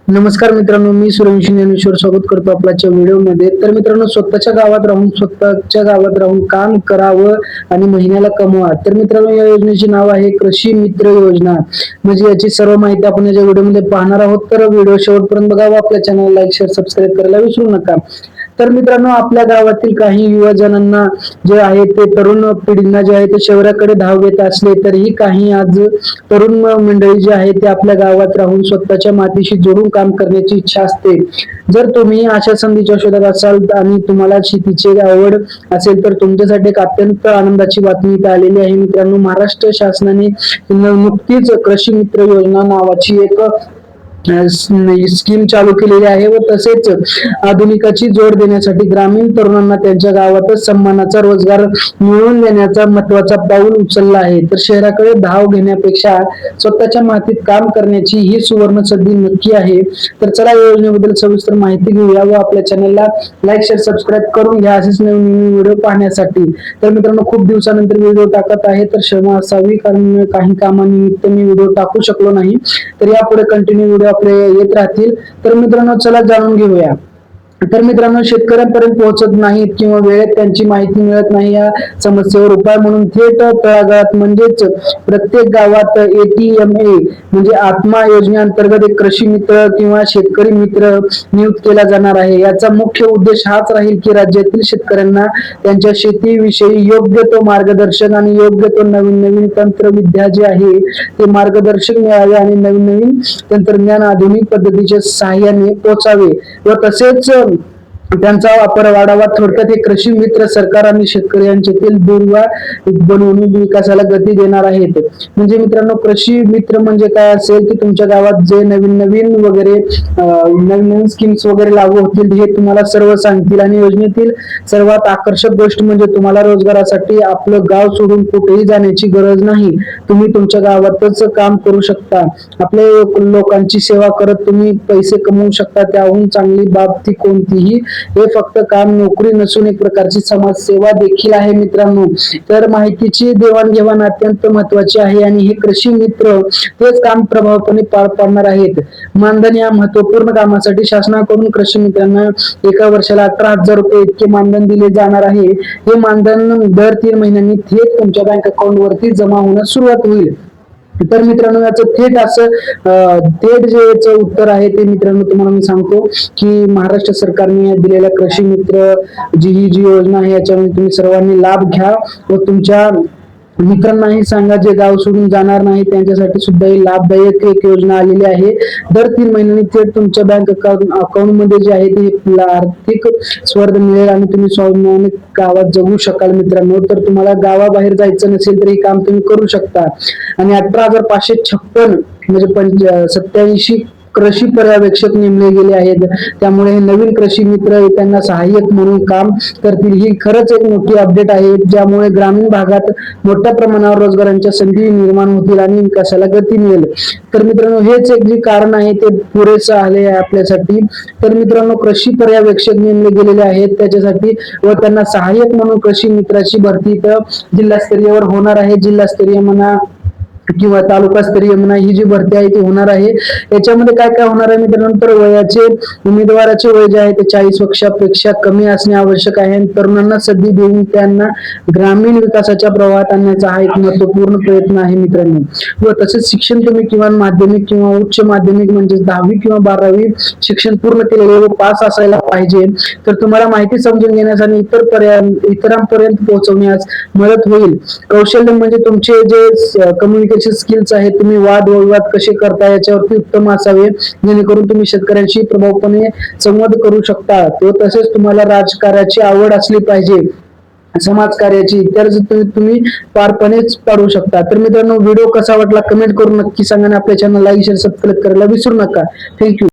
नमस्कार मित्रांनो, मी सूर्यवंशी ज्ञानेश्वर स्वागत करतो आपल्याच्या व्हिडिओमध्ये. तर मित्रांनो, स्वतःच्या गावात राहून काम करावं आणि महिन्याला कमवा. तर मित्रांनो, या योजनेचे नाव आहे कृषी मित्र योजना. म्हणजे याची सर्व माहिती आपण याच्या व्हिडिओमध्ये पाहणार आहोत. तर व्हिडिओ शेवटपर्यंत बघावा. आपल्या चॅनलला लाईक, शेअर, सबस्क्राईब करायला विसरू नका. तर मित्रांनो, आपल्या गावातील काही युवजनांना जे आहे ते तरुण पिढींना जे आहे ते शहराकडे धाव घेत असले तरीही काही आज तरुण मंडळी जी आहे ते आपल्या गावात राहून स्वतःच्या मातीशी जोडून काम करण्याची इच्छा असते. जर तुम्ही अशा संधीच्या शोधात असाल आणि तुम्हाला शेतीची आवड असेल तर तुमच्यासाठी एक अत्यंत आनंदाची बातमी इथे आलेली आहे मित्रांनो. महाराष्ट्र शासनाने नुकतीच कृषी मित्र योजना नावाची एक स्कीम चालू केलेली आहे व तसेच आधुनिकाची जोड देण्यासाठी ग्रामीण तरुणांना त्यांच्या गावातच सन्मानाचा रोजगार मिळवून देण्याचा महत्वाचा पाऊल उचलला आहे. तर शहराकडे धाव घेण्यापेक्षा स्वतःच्या मातीत काम करण्याची ही सुवर्ण संधी नक्की आहे. तर चला या योजनेबद्दल सविस्तर माहिती घेऊया व आपल्या चॅनलला लाईक, शेअर, सबस्क्राईब करून घ्या असेच नवीन व्हिडिओ पाहण्यासाठी. तर मित्रांनो, खूप दिवसानंतर व्हिडिओ टाकत आहे तर क्षमा असावी, कारण काही कामानिमित्त मी व्हिडिओ टाकू शकलो नाही. तर यापुढे कंटिन्यू व्हिडिओ आपले येत राहतील. तर मित्रांनो, चला जाणून घेऊया. तर मित्रांनो, शेतकऱ्यांपर्यंत पोहोचत नाहीत किंवा वेळेत त्यांची माहिती मिळत नाही या समस्येवर उपाय म्हणून थेट तळागाळात म्हणजेच प्रत्येक गावात ATMA म्हणजे आत्मा योजनेअंतर्गत एक कृषी मित्र किंवा शेतकरी मित्र नियुक्त केला जाणार आहे. याचा मुख्य उद्देश हाच राहील की राज्यातील शेतकऱ्यांना त्यांच्या शेतीविषयी योग्य तो मार्गदर्शन आणि योग्य तो नवीन तंत्रविद्या जे आहे ते मार्गदर्शन मिळावे आणि नवीन तंत्रज्ञान आधुनिक पद्धतीच्या सहाय्याने पोहोचावे व तसेच त्यांचा वापर वाढावा. थोडक्यात हे कृषी मित्र सरकार आणि शेतकरी यांच्यातील दुर्वा बनवून विकासाला गती देणार आहेत. म्हणजे मित्रांनो, कृषी मित्र म्हणजे काय असेल की तुमच्या गावात जे नवीन स्कीम्स वगैरे लागू होतील हे तुम्हाला सर्व सांगतील आणि योजनेतील सर्वात आकर्षक गोष्ट म्हणजे तुम्हाला रोजगारासाठी आपलं गाव सोडून कुठेही जाण्याची गरज नाही. तुम्ही तुमच्या गावातच काम करू शकता. आपल्या लोकांची सेवा करत तुम्ही पैसे कमवू शकता. त्याहून चांगली बाब ती कोणतीही. हे फक्त काम नोकरी नसून एक प्रकारची समाजसेवा देखील आहे मित्रांनो. तर माहितीची देवाणघेवाण अत्यंत महत्वाची आहे आणि हे कृषी मित्र तेच काम प्रभावीपणे पार पाडणार आहेत. मानधन या महत्वपूर्ण कामासाठी शासनाकडून कृषी मित्रांना एका वर्षाला 18,000 रुपये इतके मानधन दिले जाणार आहे. हे मानधन दर 3 महिन्यांनी थेट तुमच्या बँक अकाउंट वरती जमा होण्यास सुरुवात होईल. तर मित्रांनो, याचं थेट जे याचं उत्तर आहे ते मित्रांनो तुम्हाला मी सांगतो की महाराष्ट्र सरकारने दिलेल्या कृषी मित्र ही जी योजना आहे याच्यामध्ये तुम्ही सर्वांनी लाभ घ्या व तुमच्या मित्रांनाही सांगा जे गाव सोडून जाणार नाही त्यांच्यासाठी सुद्धा ही लाभदायक एक योजना आलेली आहे. दर 3 महिन्यांनी थेट तुमच्या बँक अकाउंट मध्ये जे आहे ते आर्थिक स्वर्ग मिळेल आणि तुम्ही स्वाभिमानी गावात जगू शकाल मित्रांनो. तर तुम्हाला गावाबाहेर जायचं नसेल तर हे काम तुम्ही करू शकता. आणि 18,556 म्हणजे 87 कृषी पर्यवेक्षक नेमले गेले आहेत. त्यामुळे हे नवीन कृषी मित्र त्यांना सहाय्यक म्हणून काम करतील. ही खरंच एक मोठी अपडेट आहे ज्यामुळे ग्रामीण भागात मोठ्या प्रमाणावर रोजगारांच्या संधी निर्माण होतील आणि विकासाला गती मिळेल. तर मित्रांनो, हेच एक जे कारण आहे ते पुरेसं आले आहे आपल्यासाठी. तर मित्रांनो, कृषी पर्यवेक्षक नेमले गेलेले आहेत त्याच्यासाठी व त्यांना सहाय्यक म्हणून कृषी मित्राची भरती तर जिल्हास्तरीयवर होणार आहे. जिल्हास्तरीय म्हणा किंवा तालुकास्तरीय म्हणा ही जी भरती आहे ती होणार आहे. याच्यामध्ये काय काय होणार आहे मित्रांनो, तर उमेदवाराचे वय जे आहे ते 40 वर्षापेक्षा कमी असणे आवश्यक आहे. तरुणांना संधी देऊन त्यांना ग्रामीण विकासाच्या प्रवाहात आणण्याचा हा एक महत्वपूर्ण प्रयत्न आहे मित्रांनो. व तसेच शिक्षण तुम्ही किमान माध्यमिक किंवा उच्च माध्यमिक म्हणजे 10वी किंवा 12वी शिक्षण पूर्ण केलेले व पास असायला पाहिजे. तर तुम्हाला माहिती समजून घेण्यास आणि इतरांपर्यंत पोहोचवण्यास मदत होईल. कौशल्य म्हणजे तुमचे जे कम्युनिकेशन स्किल्स आहेत, तुम्ही वाद कसे करता याच्यावरती उत्तम असावे जेणेकरून तुम्ही शेतकऱ्यांशी प्रभावीपणे संवाद करू शकता. तसेच तुम्हाला राजकारणाची आवड असली पाहिजे, समाजकार्याची, तर तुम्ही पारपणेच पाडू शकता. तर मित्रांनो, व्हिडिओ कसा वाटला कमेंट करून नक्की सांगा आणि आपल्या चॅनल लाईक, शेअर, सबस्क्राईब करायला विसरू नका. थँक्यू.